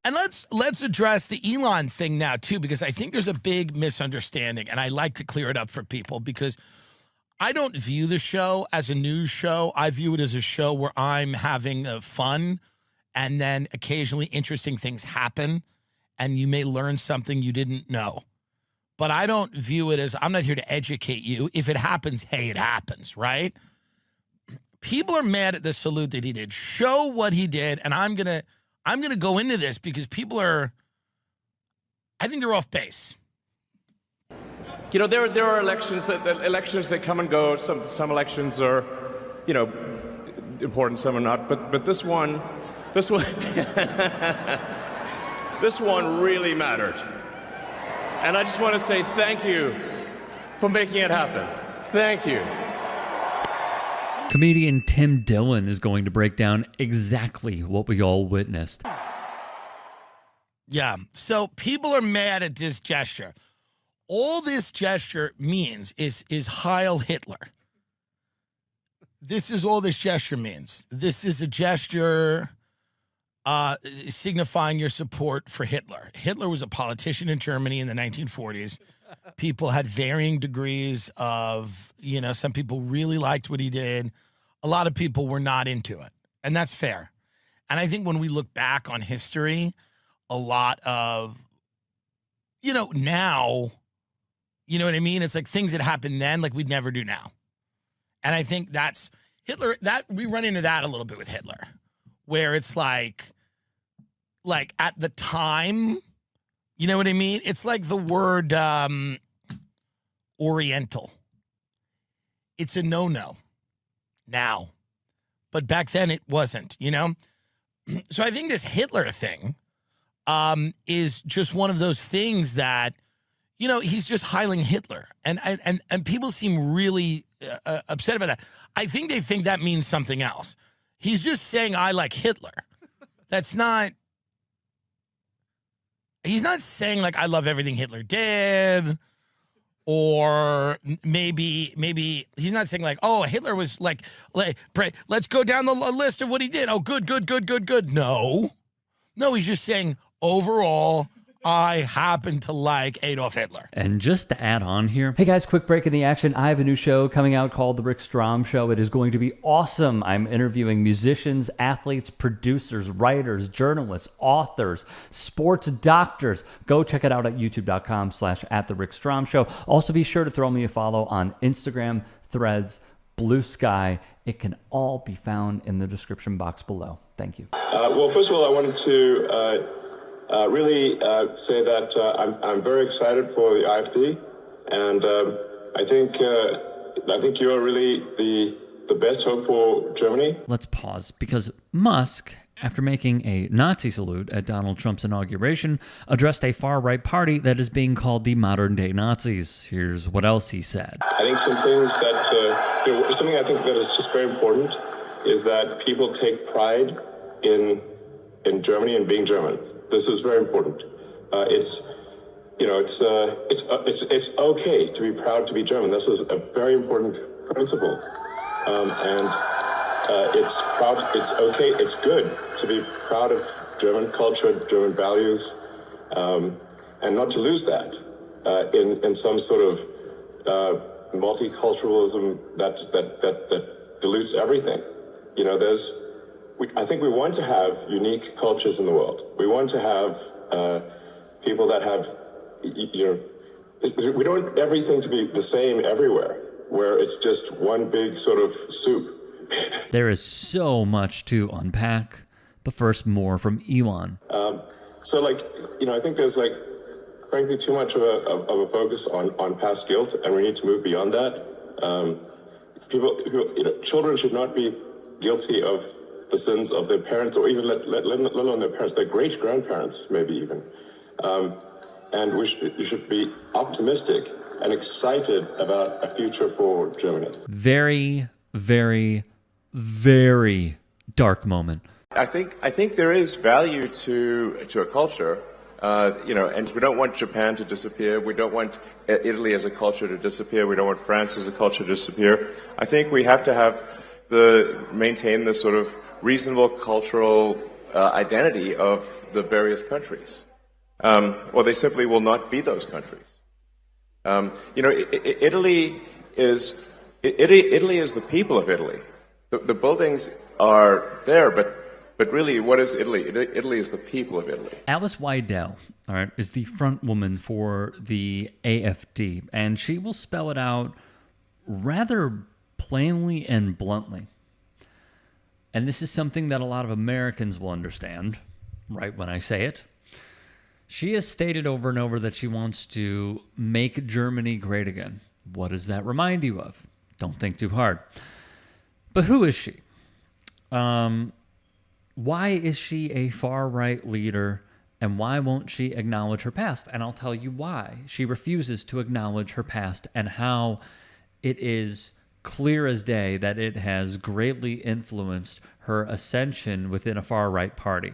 And let's address the Elon thing now too, because I think there's a big misunderstanding, and I like to clear it up for people because I don't view the show as a news show. I view it as a show where I'm having fun, and then occasionally interesting things happen, and you may learn something you didn't know. But I don't view it as, I'm not here to educate you. If it happens, hey, it happens, right? People are mad at the salute that he did. Show what he did, and I'm gonna go into this because people are, I think they're off base. You know, there are elections that come and go. Some elections are, you know, important. Some are not. But this one, this one really mattered. And I just want to say thank you for making it happen. Thank you. Comedian Tim Dillon is going to break down exactly what we all witnessed. Yeah. So people are mad at this gesture. All this gesture means is Heil Hitler. This is all this gesture means. This is a gesture signifying your support for Hitler. Hitler was a politician in Germany in the 1940s. People had varying degrees of, you know, some people really liked what he did. A lot of people were not into it. And that's fair. And I think when we look back on history, a lot of, you know, now, you know what I mean? It's like things that happened then, like we'd never do now. And I think that's Hitler, that we run into that a little bit with Hitler, where it's like at the time, you know what I mean? It's like the word Oriental. It's a no-no now. But back then it wasn't, you know? So I think this Hitler thing is just one of those things that, you know, he's just heiling Hitler. And people seem really upset about that. I think they think that means something else. He's just saying, I like Hitler. That's not, he's not saying like, I love everything Hitler did. Or maybe he's not saying like, oh, Hitler was like let's go down the list of what he did. Oh, good. No, he's just saying overall, I happen to like Adolf Hitler. And just to add on here, hey guys, quick break in the action. I have a new show coming out called The Rick Strom Show. It is going to be awesome. I'm interviewing musicians, athletes, producers, writers, journalists, authors, sports doctors. Go check it out at youtube.com/@TheRickStromShow. Also be sure to throw me a follow on Instagram, Threads, Blue Sky. It can all be found in the description box below. Thank you. Well, first of all, I wanted to really say that I'm very excited for the AfD, and I think you are really the best hope for Germany. Let's pause, because Musk, after making a Nazi salute at Donald Trump's inauguration, addressed a far-right party that is being called the modern-day Nazis. Here's what else he said. I think some things that, something I think that is just very important is that people take pride in Germany and being German. This is very important. It's okay to be proud to be German. This is a very important principle, and it's okay. It's good to be proud of German culture, German values, and not to lose that in some sort of multiculturalism that dilutes everything. You know, I think we want to have unique cultures in the world. We want to have people that have, you know, we don't want everything to be the same everywhere, where it's just one big sort of soup. There is so much to unpack, but first, more from Elon. So, like, you know, I think there's, like, frankly, too much of a focus on past guilt, and we need to move beyond that. Children should not be guilty of the sins of their parents, or even let alone their parents, their great-grandparents, maybe even. And we should be optimistic and excited about a future for Germany. Very, very, very dark moment. I think there is value to a culture, and we don't want Japan to disappear. We don't want Italy as a culture to disappear. We don't want France as a culture to disappear. I think we have to maintain the sort of reasonable cultural identity of the various countries. Or they simply will not be those countries. Italy is the people of Italy. The buildings are there, but really, what is Italy? Italy is the people of Italy. Alice Weidel, all right, is the front woman for the AfD, and she will spell it out rather plainly and bluntly. And this is something that a lot of Americans will understand, right, when I say it. She has stated over and over that she wants to make Germany great again. What does that remind you of? Don't think too hard. But who is she? Why is she a far-right leader, and why won't she acknowledge her past? And I'll tell you why. She refuses to acknowledge her past and how it is clear as day that it has greatly influenced her ascension within a far-right party.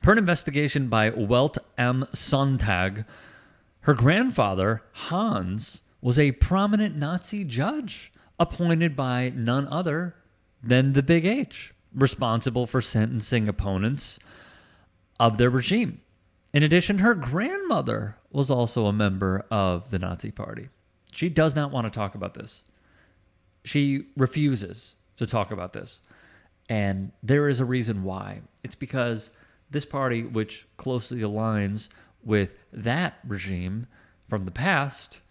Per an investigation by Welt am Sonntag, her grandfather, Hans, was a prominent Nazi judge appointed by none other than the Big H, responsible for sentencing opponents of their regime. In addition, her grandmother was also a member of the Nazi Party. She does not want to talk about this. She refuses to talk about this. And there is a reason why. It's because this party, which closely aligns with that regime from the past,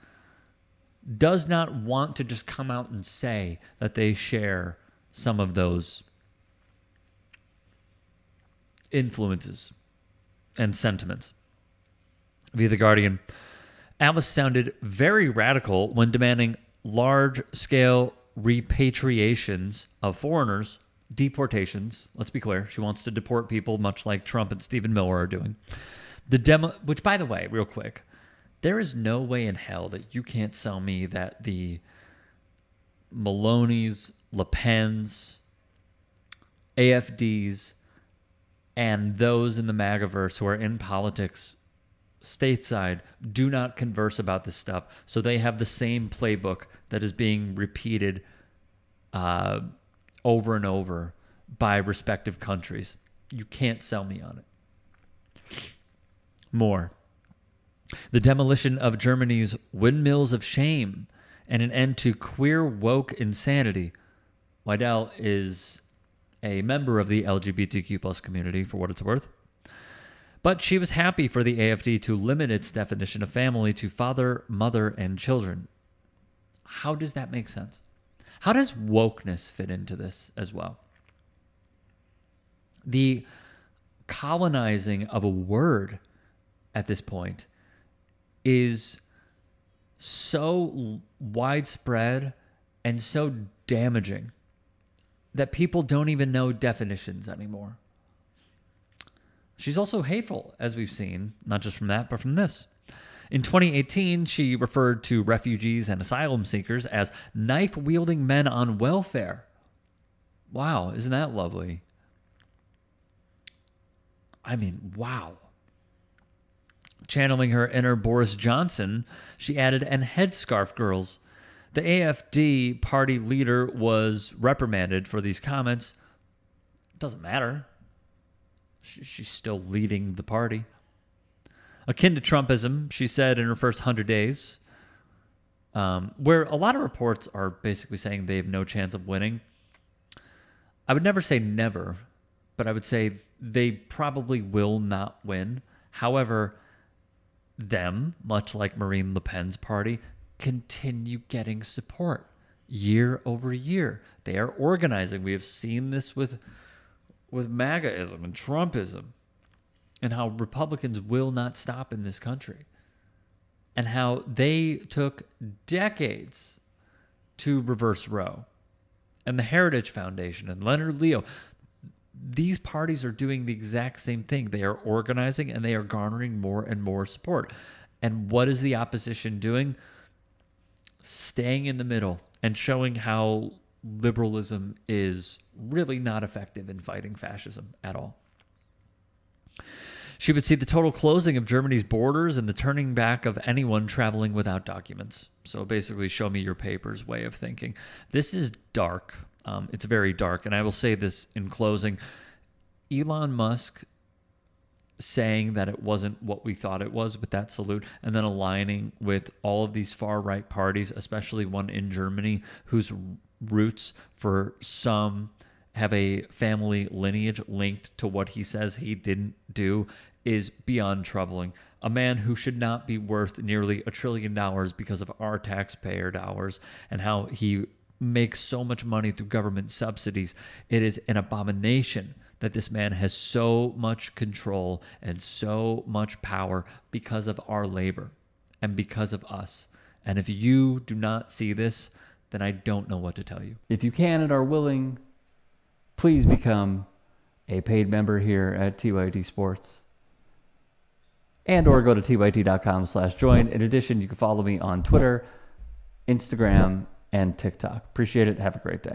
does not want to just come out and say that they share some of those influences and sentiments. Via The Guardian, Alice sounded very radical when demanding large-scale repatriations of foreigners, deportations. Let's be clear, she wants to deport people much like Trump and Stephen Miller are doing. Which, by the way, real quick, there is no way in hell that you can't sell me that the Meloni's, Le Pen's, AFDs, and those in the MAGAverse who are in politics stateside do not converse about this stuff. So they have the same playbook that is being repeated over and over by respective countries. You can't sell me on it. More. The demolition of Germany's windmills of shame and an end to queer woke insanity. Weidel is a member of the LGBTQ plus community, for what it's worth. But she was happy for the AfD to limit its definition of family to father, mother, and children. How does that make sense? How does wokeness fit into this as well? The colonizing of a word at this point is so widespread and so damaging that people don't even know definitions anymore. She's also hateful, as we've seen, not just from that, but from this. In 2018, she referred to refugees and asylum seekers as knife-wielding men on welfare. Wow, isn't that lovely? I mean, wow. Channeling her inner Boris Johnson, she added, and headscarf girls. The AfD party leader was reprimanded for these comments. It doesn't matter. She's still leading the party. Akin to Trumpism, she said in her first 100 days, where a lot of reports are basically saying they have no chance of winning. I would never say never, but I would say they probably will not win. However, them, much like Marine Le Pen's party, continue getting support year over year. They are organizing. We have seen this with MAGAism and Trumpism, and how Republicans will not stop in this country, and how they took decades to reverse Roe, and the Heritage Foundation and Leonard Leo. These parties are doing the exact same thing. They are organizing and they are garnering more and more support. And what is the opposition doing? Staying in the middle and showing how liberalism is really not effective in fighting fascism at all. She would see the total closing of Germany's borders and the turning back of anyone traveling without documents. So basically, show me your papers way of thinking. This is dark. It's very dark. And I will say this in closing. Elon Musk saying that it wasn't what we thought it was with that salute, and then aligning with all of these far-right parties, especially one in Germany whose roots for some have a family lineage linked to what he says he didn't do, is beyond troubling. A man who should not be worth nearly $1 trillion because of our taxpayer dollars and how he makes so much money through government subsidies. It is an abomination that this man has so much control and so much power because of our labor and because of us. And if you do not see this, then I don't know what to tell you. If you can and are willing, please become a paid member here at TYT Sports. And or go to tyt.com/join. In addition, you can follow me on Twitter, Instagram, and TikTok. Appreciate it. Have a great day.